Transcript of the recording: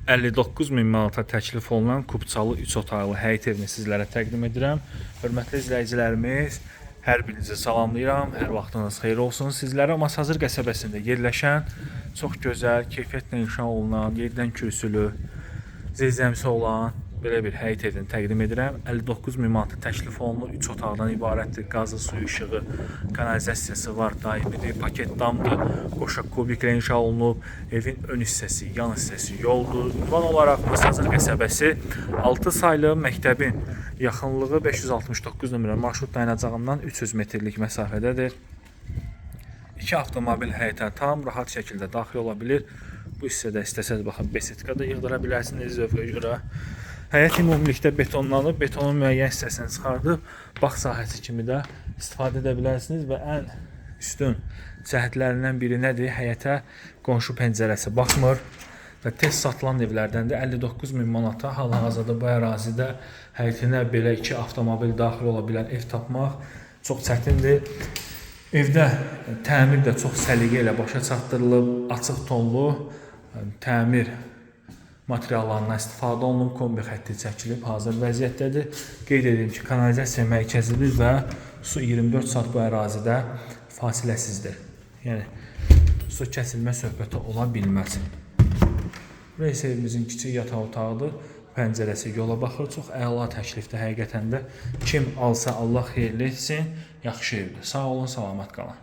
59 min manata təklif olunan Kubçalı 3 otaqlı həyət evini sizlərə təqdim edirəm. Hörmətli izləyicilərimiz, hər birinizi salamlayıram. Hər vaxtınız xeyir olsun. Sizlərə Masazır qəsəbəsində yerləşən, çox gözəl, keyfiyyətlə inşa olunan, yerdən kürsülü, zirzəmisi olan belə bir həyət evini təqdim edirəm. 59 min manata təklif olunur. 3 otaqdan ibarətdir. Qazı, suyu, işığı, kanalizasiyası var, daimidir, paket damdır, qoşa kubiklə inşa olunub. Evin ön hissəsi, yan hissəsi yoldur. Ünvan olaraq Masazır qəsəbəsi 6 saylı məktəbin yaxınlığı 569 nömrə marşrut dayanacağından 300 metrlik məsafədədir. 2 avtomobil həyətə tam rahat şəkildə daxil ola bilir. Bu hissədə istəsəz baxın, besetka da yığdıra bilərsiniz zövqə görə. Həyət ümumilikdə betonlanıb, betonun müəyyən hissəsini çıxardıb, bağ sahəsi kimi də istifadə edə bilərsiniz və ən üstün cəhətlərindən biri nədir? Həyətə qonşu pəncərəsi baxmır və tez satılan evlərdəndir. 59 min manata hal-hazırda bu ərazidə həyətinə belə 2 avtomobil daxil ola bilən ev tapmaq çox çətindir. Evdə təmir də çox səliqə ilə başa çatdırılıb, açıq tonlu təmir materiallarından istifadə olunub, kombi xətti çəkilib, hazır vəziyyətdədir. Qeyd edeyim ki, kanalizasiya mərkəzidir və su 24 saat bu ərazidə fasiləsizdir. Yəni, su kəsilmə söhbəti ola bilməz. Burası evimizin kiçik yataq otağıdır. Pəncərəsi yola baxır. Çox əla təklifdir həqiqətən də. Kim alsa Allah xeyirli etsin, yaxşı evdir. Sağ olun, salamat qalın.